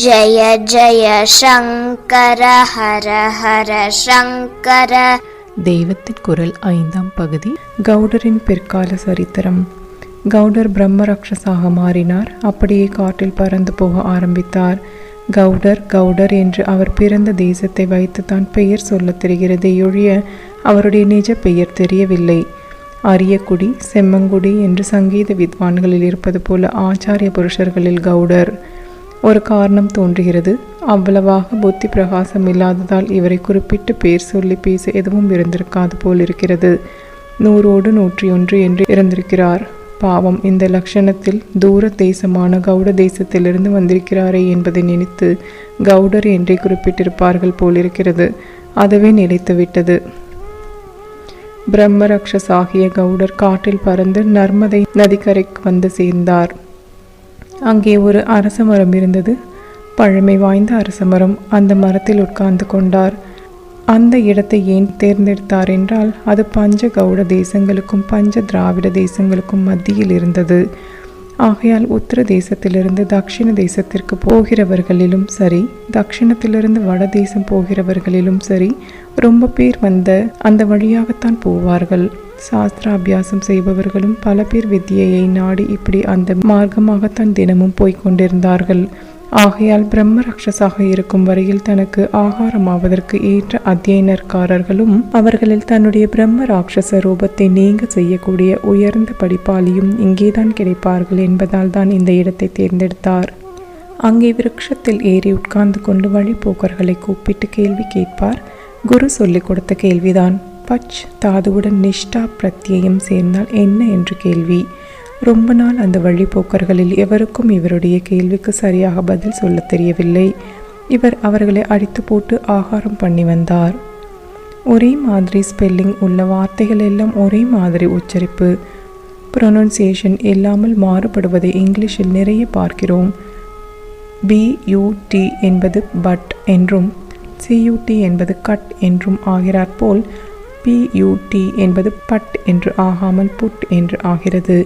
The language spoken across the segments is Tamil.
ஜய ஜய சங்கர ஹர ஹர சங்கர. தெய்வத்தின் குரல் 5ஆம் பகுதி. கௌடரின் பிற்கால சரித்திரம். கௌடர் பிரம்ம ராட்சசாக மாறினார். அப்படியே காட்டில் பறந்து போக ஆரம்பித்தார். கௌடர் கௌடர் என்று அவர் பிறந்த தேசத்தை வைத்து தான் பெயர் சொல்ல தெரிகிறதே ஒழிய அவருடைய நிஜ பெயர் தெரியவில்லை. அரியக்குடி செம்மங்குடி என்று சங்கீத வித்வான்களில் இருப்பது போல ஆச்சாரிய புருஷர்களில் கௌடர். ஒரு காரணம் தோன்றுகிறது. அவ்வளவாக புத்தி பிரகாசம் இல்லாததால் இவரை குறிப்பிட்டு பேர் சொல்லி பேச எதுவும் இருந்திருக்காது போல் இருக்கிறது. 100 101 என்று இருந்திருக்கிறார். பாவம், இந்த லட்சணத்தில் தூர தேசமான கௌட தேசத்திலிருந்து வந்திருக்கிறாரே என்பதை நினைத்து கௌடர் என்றே குறிப்பிட்டிருப்பார்கள் போலிருக்கிறது. அதுவே நிலைத்துவிட்டது. பிரம்ம ராட்சசாகிய கௌடர் காட்டில் பறந்து நர்மதை நதிக்கரைக்கு வந்து சேர்ந்தார். அங்கே ஒரு அரச மரம் இருந்தது. பழமை வாய்ந்த அரச மரம். அந்த மரத்தில் உட்கார்ந்து கொண்டார். அந்த இடத்தை ஏன் தேர்ந்தெடுத்தார் என்றால் அது பஞ்ச கௌட தேசங்களுக்கும் பஞ்ச திராவிட தேசங்களுக்கும் மத்தியில் இருந்தது. ஆகையால் உத்தர தேசத்திலிருந்து தக்ஷிண தேசத்திற்கு போகிறவர்களிலும் சரி, தக்ஷிணத்திலிருந்து வட தேசம் போகிறவர்களிலும் சரி, ரொம்ப பேர் அந்த வழியாகத்தான் போவார்கள். சாஸ்திராபியாசம் செய்பவர்களும் பல பேர் வித்தியையை நாடி இப்படி அந்த மார்க்கமாகத்தான் தினமும் போய்கொண்டிருந்தார்கள். ஆகையால் பிரம்ம ராட்சசாக இருக்கும் வரையில் தனக்கு ஆகாரமாவதற்கு ஏற்ற அத்தியனர்காரர்களும் அவர்களில் தன்னுடைய பிரம்ம ராட்சச ரூபத்தை நீங்க செய்யக்கூடிய உயர்ந்த படிப்பாளியும் இங்கேதான் கிடைப்பார்கள் என்பதால் தான் இந்த இடத்தை தேர்ந்தெடுத்தார். அங்கே விருட்சத்தில் ஏறி உட்கார்ந்து கொண்டு வழிபோக்கர்களை கூப்பிட்டு கேள்வி கேட்பார். குரு சொல்லிக் கொடுத்த கேள்விதான். பச் தாதுவுடன் நிஷ்டா பிரத்யயம் சேர்ந்தால் என்ன என்று கேள்வி. ரொம்ப நாள் அந்த வழிபோக்கர்களில் எவருக்கும் இவருடைய கேள்விக்கு சரியாக பதில் சொல்ல தெரியவில்லை. இவர் அவர்களை அடித்து போட்டு ஆகாரம் பண்ணி வந்தார். ஒரே மாதிரி ஸ்பெல்லிங் உள்ள வார்த்தைகள் எல்லாம் ஒரே மாதிரி உச்சரிப்பு, ப்ரொனன்சியேஷன் இல்லாமல் மாறுபடுவதை இங்கிலீஷில் நிறைய பார்க்கிறோம். BUT என்பது பட் என்றும் CUT என்பது கட் என்றும் ஆகிறார் போல் PUT என்பது பட் என்று ஆகாமல் புட் என்று ஆகிறது.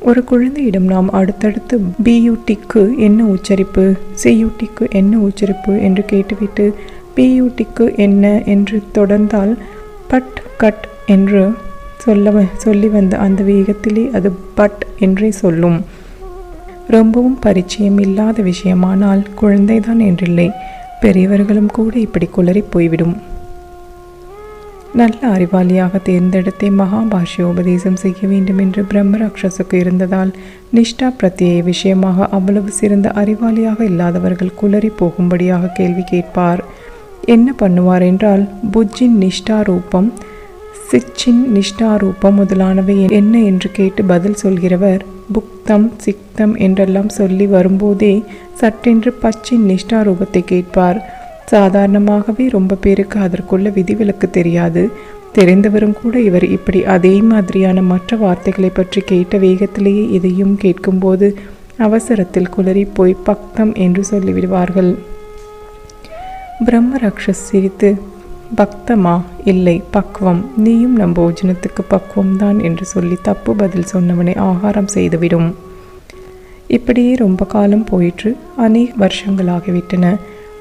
ஒரு குழந்தையிடம் நாம் அடுத்தடுத்து BUTக்கு என்ன உச்சரிப்பு, CUTக்கு என்ன உச்சரிப்பு என்று கேட்டுவிட்டு PUTக்கு என்ன என்று தொடர்ந்தால் பட் கட் என்று சொல்லி வந்த அந்த வேகத்திலே அது பட் என்றே சொல்லும். ரொம்பவும் பரிச்சயம் இல்லாத விஷயமானால் குழந்தைதான் என்றில்லை, பெரியவர்களும் கூட இப்படி குளறி போய்விடும். நல்ல அறிவாளியாக தேர்ந்தெடுத்தே மகாபாஷ்யோபதேசம் செய்ய வேண்டும் என்று பிரம்ம ராட்சசுக்கு இருந்ததால் நிஷ்டா பிரத்யேய விஷயமாக அவ்வளவு சிறந்த அறிவாளியாக இல்லாதவர்கள் குளறி போகும்படியாக கேள்வி கேட்பார். என்ன பண்ணுவார் என்றால் புஜ்ஜின் நிஷ்டா ரூபம், சிச்சின் நிஷ்டா ரூபம் முதலானவை என்ன என்று கேட்டு பதில் சொல்கிறவர் புக்தம் சிக்தம் என்றெல்லாம் சொல்லி வரும்போதே சட்டென்று பச்சின் நிஷ்டா ரூபத்தை கேட்பார். சாதாரணமாகவே ரொம்ப பேருக்கு அதற்குள்ள விதிவிலக்கு தெரியாது. தெரிந்தவரும் கூட இவர் இப்படி அதே மாதிரியான மற்ற வார்த்தைகளை பற்றி கேட்ட வேகத்திலேயே இதையும் கேட்கும்போது அவசரத்தில் குளறி போய் பக்தம் என்று சொல்லிவிடுவார்கள். பிரம்ம ராட்சஸ் சிரித்து, பக்தமா? இல்லை, பக்வம். நீயும் நம் போஜனத்துக்கு பக்குவம் தான் என்று சொல்லி தப்பு பதில் சொன்னவனை ஆகாரம் செய்துவிடும். இப்படியே ரொம்ப காலம் போயிற்று. அநேக வருஷங்களாகிவிட்டன.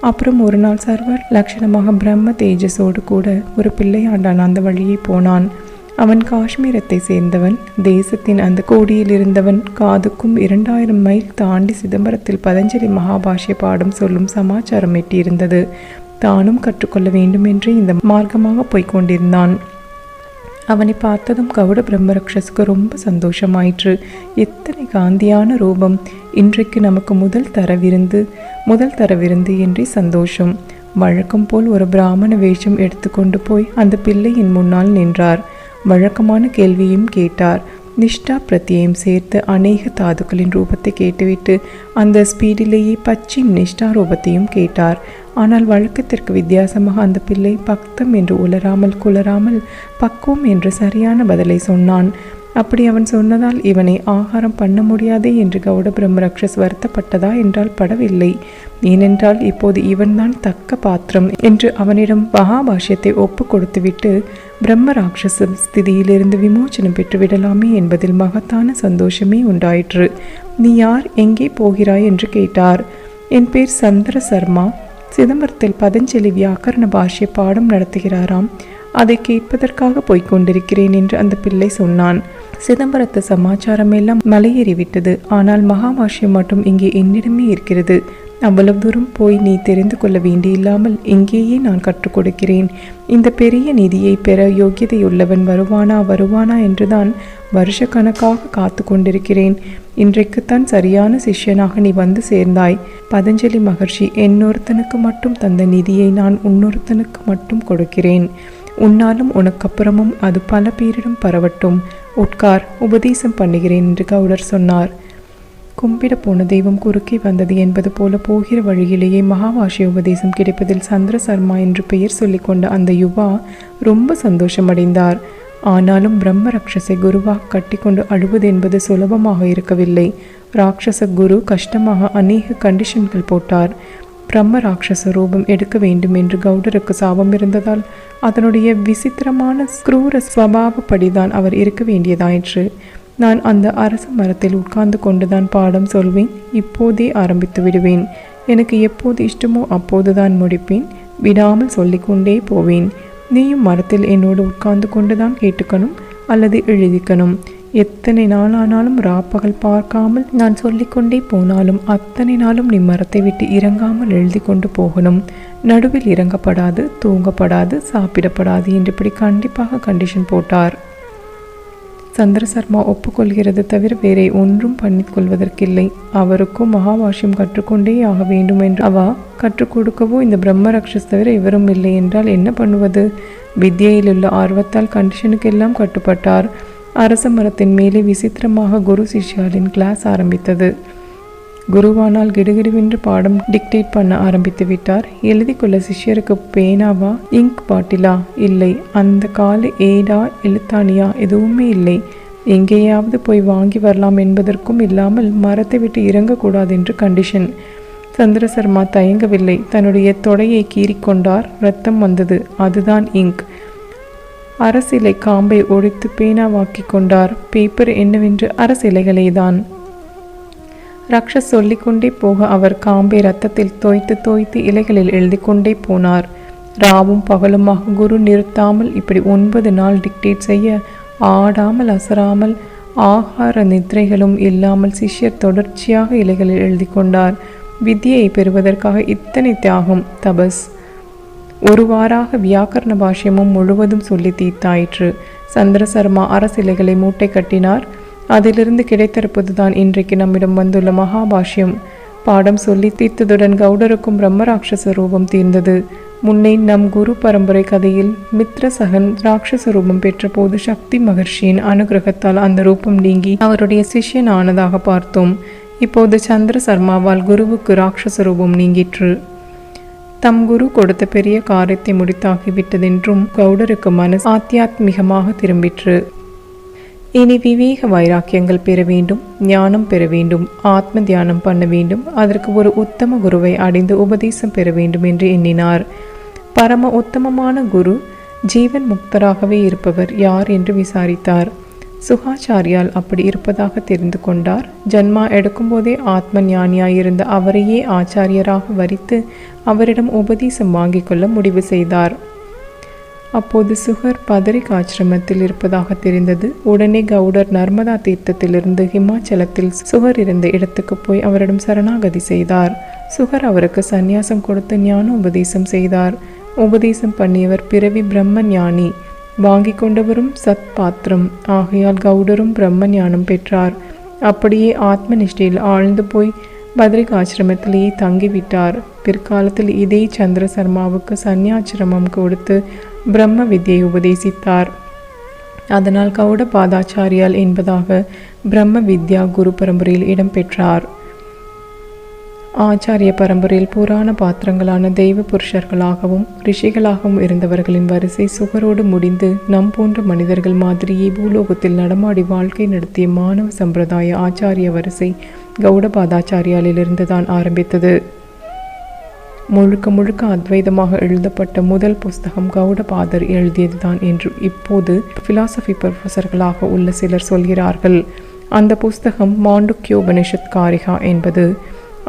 அப்புறம் ஒரு நாள் சர்வர் லட்சணமாக பிரம்ம தேஜஸோடு கூட ஒரு பிள்ளையாண்டான் அந்த வழியே போனான். அவன் காஷ்மீரத்தை சேர்ந்தவன். தேசத்தின் அந்த கோடியில் இருந்தவன். காதுக்கும் 2000 மைல் தாண்டி சிதம்பரத்தில் பதஞ்சலி மகாபாஷ்ய பாடம் சொல்லும் சமாச்சாரம் எட்டியிருந்தது. தானும் கற்றுக்கொள்ள வேண்டும் என்று இந்த மார்க்கமாக போய்கொண்டிருந்தான். அவனை பார்த்ததும் கௌட பிரம்ம ராட்சசுக்கு ரொம்ப சந்தோஷமாயிற்று. எத்தனை காந்தியான ரூபம்! இன்றைக்கு நமக்கு முதல் தர விருந்து என்றே சந்தோஷம். வழக்கம் போல் ஒரு பிராமண வேஷம் எடுத்துக்கொண்டு போய் அந்த பிள்ளையின் முன்னால் நின்றார். வழக்கமான கேள்வியும் கேட்டார். நிஷ்டா பிரத்யேயம் சேர்த்து அநேக தாதுக்களின் ரூபத்தை கேட்டுவிட்டு அந்த ஸ்பீடிலேயே பச்சின் நிஷ்டா ரூபத்தையும் கேட்டார். ஆனால் வழக்கத்திற்கு வித்தியாசமாக அந்த பிள்ளை பக்தம் என்று உளராமல் குளராமல் பக்குவம் என்று சரியான பதிலை சொன்னான். அப்படி அவன் சொன்னதால் இவனை ஆகாரம் பண்ண முடியாதே என்று கௌட பிரம்ம ராட்சஸ் வருத்தப்பட்டதா என்றால் படவில்லை. ஏனென்றால் இப்போது இவன்தான் தக்க பாத்திரம் என்று அவனிடம் மகாபாஷ்யத்தை ஒப்பு கொடுத்துவிட்டு பிரம்ம ராட்சச ஸ்திதியிலிருந்து விமோச்சனம் பெற்றுவிடலாமே என்பதில் மகத்தான சந்தோஷமே உண்டாயிற்று. நீ யார், எங்கே போகிறாய் என்று கேட்டார். என் பேர் சந்திர சர்மா. சிதம்பரத்தில் பதஞ்சலி வியாக்கரண பாஷ்ய பாடம் நடத்துகிறாராம். அதை கேட்பதற்காக போய்கொண்டிருக்கிறேன் என்று அந்த பிள்ளை சொன்னான். சிதம்பரத்து சமாச்சாரம் எல்லாம் மலையேறிவிட்டது. ஆனால் மகாபாஷ்யம் மட்டும் இங்கே என்னிடமே இருக்கிறது. அவ்வளவு தூரம் போய் நீ தெரிந்து கொள்ள வேண்டியில்லாமல் இங்கேயே நான் கற்றுக் கொடுக்கிறேன். இந்த பெரிய நிதியை பெற யோகியதையுள்ளவன் வருவானா என்றுதான் வருஷ கணக்காக காத்து கொண்டிருக்கிறேன். இன்றைக்குத்தான் சரியான சிஷ்யனாக நீ வந்து சேர்ந்தாய். பதஞ்சலி மகர்ஷி என்னொருத்தனுக்கு மட்டும் தந்த நிதியை நான் இன்னொருத்தனுக்கு மட்டும் கொடுக்கிறேன். உன்னாலும் உனக்கப்புறமும் அது பல பேரிடம் பரவட்டும். உட்கார், உபதேசம் பண்ணுகிறேன் என்று கவுடர் சொன்னார். கும்பிட போன தெய்வம் குறுக்கே வந்தது என்பது போல போகிற வழியிலேயே மகாபாஷ்ய உபதேசம் கிடைப்பதில் சந்திர சர்மா என்று பெயர் சொல்லிக்கொண்ட அந்த யுவா ரொம்ப சந்தோஷமடைந்தார். ஆனாலும் பிரம்ம ராட்சசை குருவாக கட்டிக்கொண்டு அழுவது என்பது சுலபமாக இருக்கவில்லை. ராட்சச குரு கஷ்டமாக அநேக கண்டிஷன்கள் போட்டார். பிரம்ம ராட்சச ரூபம் எடுக்க வேண்டும் என்று கவுடருக்கு சாபம் இருந்ததால் அதனுடைய விசித்திரமான ஸ்க்ரூர ஸ்வபாவப்படிதான் அவர் இருக்க வேண்டியதாயிற்று. நான் அந்த அரச மரத்தில் உட்கார்ந்து கொண்டுதான் பாடம் சொல்வேன். இப்போதே ஆரம்பித்து விடுவேன். எனக்கு எப்போது இஷ்டமோ அப்போதுதான் முடிப்பேன். விடாமல் சொல்லிக்கொண்டே போவேன். நீயும் மரத்தில் என்னோடு உட்கார்ந்து கொண்டுதான் கேட்டுக்கணும் அல்லது எழுதிக்கணும். எத்தனை நாளானாலும் ராப்பகல் பார்க்காமல் நான் சொல்லிக்கொண்டே போனாலும் அத்தனை நாளும் நீ மரத்தை விட்டு இறங்காமல் எழுதி கொண்டு போகணும். நடுவில் இறங்கப்படாது, தூங்கப்படாது, சாப்பிடப்படாது என்று இப்படி கண்டிப்பாக கண்டிஷன் போட்டார். சந்திர சர்மா ஒப்புக்கொள்கிறது தவிர வேறே ஒன்றும் பண்ணிக்கொள்வதற்கில்லை. அவருக்கும் மகாபாஷ்யம் கற்றுக்கொண்டே ஆக வேண்டும் என்று அவா கற்றுக் கொடுக்கவோ இந்த பிரம்ம ராட்சஸ் தவிர இவரும் இல்லை என்றால் என்ன பண்ணுவது? வித்யையிலுள்ள ஆர்வத்தால் கண்டிஷனுக்கெல்லாம் கட்டுப்பட்டார். அரச மரத்தின் மேலே விசித்திரமாக குரு சிஷ்யாலின் கிளாஸ் ஆரம்பித்தது. குருவானால் கிடுகிடுவென்று பாடம் டிக்டேட் பண்ண ஆரம்பித்து விட்டார். எழுதி கொள்ள சிஷ்யருக்கு பேனாவா, இங்க் பாட்டிலா? இல்லை. அந்த கால ஏடா, எழுத்தாணியா எதுவுமே இல்லை. எங்கேயாவது போய் வாங்கி வரலாம் என்பதற்கும் இல்லாமல் மரத்தை விட்டு இறங்கக்கூடாது என்று கண்டிஷன். சந்திர சர்மா தயங்கவில்லை. தன்னுடைய தொடையை கீறிக்கொண்டார். இரத்தம் வந்தது. அதுதான் இங்க். அரசிலை காம்பை ஒடித்து பேனாவாக்கி கொண்டார். பேப்பர் என்னவென்று அரசிலைகளே தான். ராட்சஸ் சொல்லிக்கொண்டே போக அவர் காம்பை இரத்தத்தில் தோய்த்து இலைகளில் எழுதி கொண்டே போனார். ராவும் பகலுமாக குரு நிறுத்தாமல் இப்படி 9 நாள் டிக்டேட் செய்ய ஆடாமல் அசராமல் ஆகார நித்ரைகளும் இல்லாமல் சிஷ்யர் தொடர்ச்சியாக இலைகளில் எழுதி கொண்டார். வித்யை பெறுவதற்காக இத்தனை தியாகம், தபஸ். ஒரு வாராக வியாக்கரண பாஷ்யமும் முழுவதும் சொல்லி தீர்த்தாயிற்று. சந்திர சர்மா அரசிலைகளை மூட்டை கட்டினார். அதிலிருந்து கிடைத்திருப்பதுதான் இன்றைக்கு நம்மிடம் வந்துள்ள மகாபாஷ்யம். பாடம் சொல்லி தீர்த்ததுடன் கவுடருக்கும் பிரம்ம ராட்சச ரூபம் தீர்ந்தது. முன்னே நம் குரு பரம்பரை கதையில் மித்ரசகன் ராட்சச ரூபம் பெற்ற போது சக்தி மகர்ஷியின் அனுகிரகத்தால் அந்த ரூபம் நீங்கி அவருடைய சிஷ்யன் ஆனதாக பார்த்தோம். இப்போது சந்திர சர்மாவால் குருவுக்கு ராட்சச ரூபம் நீங்கிற்று. தம் குரு கொடுத்த பெரிய காரியத்தை முடித்தாகிவிட்டதென்றும் கவுடருக்கு மனசு ஆத்தியாத்மிகமாக திரும்பிற்று. இனி விவேக வைராக்கியங்கள் பெற வேண்டும், ஞானம் பெற வேண்டும், ஆத்ம தியானம் பண்ண வேண்டும். அதற்கு ஒரு உத்தம குருவை அடைந்து உபதேசம் பெற வேண்டும் என்று எண்ணினார். பரம உத்தமமான குரு ஜீவன் முக்தராகவே இருப்பவர் யார் என்று விசாரித்தார். சுகாச்சாரியால் அப்படி இருப்பதாக தெரிந்து கொண்டார். ஜன்மா எடுக்கும்போதே ஆத்ம ஞானியாயிருந்த அவரையே ஆச்சாரியராக வரித்து அவரிடம் உபதேசம் வாங்கிக் கொள்ள முடிவு செய்தார். அப்போது சுகர் பதரிக் ஆசிரமத்தில் இருப்பதாக தெரிந்தது. உடனே கவுடர் நர்மதா தீர்த்தத்திலிருந்து ஹிமாச்சலத்தில் சுகர் இருந்த இடத்துக்கு போய் அவரிடம் சரணாகதி செய்தார். சுகர் அவருக்கு சந்நியாசம் கொடுத்து ஞான உபதேசம் செய்தார். உபதேசம் பண்ணியவர் பிறவி பிரம்ம ஞானி, வாங்கி கொண்டவரும் சத் பாத்திரம். ஆகையால் கவுடரும் பிரம்ம ஞானம் பெற்றார். அப்படியே ஆத்ம நிஷ்டையில் ஆழ்ந்து போய் பத்ரிக் ஆசிரமத்திலேயே தங்கிவிட்டார். பிற்காலத்தில் இதே சந்திர சர்மாவுக்கு சந்நியாசிரமம் கொடுத்து பிரம்ம வித்யை உபதேசித்தார். அதனால் கவுட பாதாச்சாரியால் என்பதாக பிரம்ம வித்யா குரு பரம்பரையில் இடம்பெற்றார். ஆச்சாரிய பரம்பரையில் புராண பாத்திரங்களான தெய்வ புருஷர்களாகவும் ரிஷிகளாகவும் இருந்தவர்களின் வரிசை சுகரோடு முடிந்து நம் போன்ற மனிதர்கள் மாதிரியே பூலோகத்தில் நடமாடி வாழ்க்கை நடத்திய மாணவ சம்பிரதாய ஆச்சாரிய வரிசை கவுடபாதாச்சாரியாலிருந்து தான் ஆரம்பித்தது. முழுக்க முழுக்க அத்வைதமாக எழுதப்பட்ட முதல் புஸ்தகம் கவுடபாதர் எழுதியதுதான் என்று இப்போது பிலாசபி ப்ரொஃபஸர்களாக உள்ள சிலர் சொல்கிறார்கள். அந்த புஸ்தகம் மாண்டுக்யோபனிஷத் காரிகா என்பது.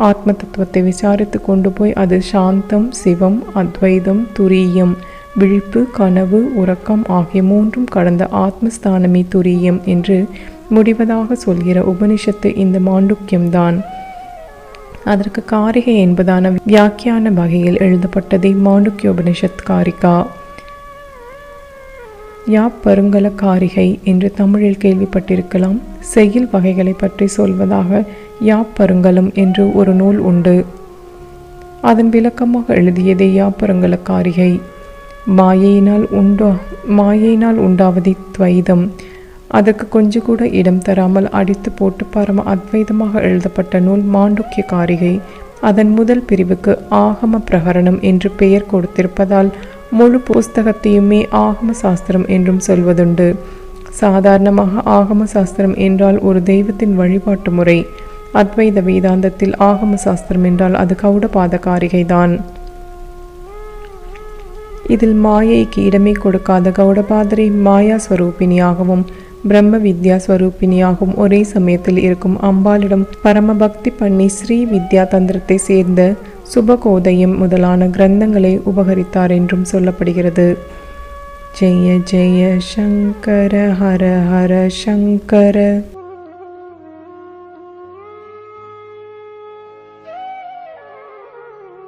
ஆத்ம தத்துவத்தை விசாரித்து கொண்டு போய் அது சாந்தம், சிவம், அத்வைதம், துரியம், விழிப்பு, கனவு, உறக்கம் ஆகிய மூன்றும் கடந்த ஆத்மஸ்தானமே துரியம் என்று முடிவதாக சொல்கிற உபனிஷத்து இந்த மாண்டுக்கியம்தான். அதற்கு காரிகை என்பதான வியாக்கியான வகையில் எழுதப்பட்டதே மாண்டுக்கிய உபனிஷத் காரிகா. யாப்பருங்கல காரிகை என்று தமிழில் கேள்விப்பட்டிருக்கலாம். செய்யுள் வகைகளை பற்றி சொல்வதாக யாப்பருங்கலம் என்று ஒரு நூல் உண்டு. அதன் விளக்கமாக எழுதியதே யாப்பருங்கல காரிகை. மாயையினால் உண்டாவதே துவைதம். அதற்கு கொஞ்சம் கூட இடம் தராமல் அடித்து போட்டு பரம அத்வைதமாக எழுதப்பட்ட நூல் மாண்டுக்கிய காரிகை. அதன் முதல் பிரிவுக்கு ஆகம பிரகரணம் என்று பெயர் கொடுத்திருப்பதால் முழு புஸ்தகத்தையுமே ஆகம சாஸ்திரம் என்றும் சொல்வதுண்டு. சாதாரணமாக ஆகம சாஸ்திரம் என்றால் ஒரு தெய்வத்தின் வழிபாட்டு முறை. அத்வைத வேதாந்தத்தில் ஆகம சாஸ்திரம் என்றால் அது கௌடபாத காரிகைதான். இதில் மாயைக்கு இடமே கொடுக்காத கௌடபாதரை மாயா ஸ்வரூபிணியாகவும் பிரம்ம வித்யா ஸ்வரூபிணியாகவும் ஒரே சமயத்தில் இருக்கும் அம்பாளிடம் பரமபக்தி பண்ணி ஸ்ரீ வித்யா தந்திரத்தை சேர்ந்த சுபகோதயம் முதலான கிரந்தங்களை உபகரித்தார் என்றும் சொல்லப்படுகிறது. ஜெய ஜெய சங்கர ஹர ஹர சங்கர.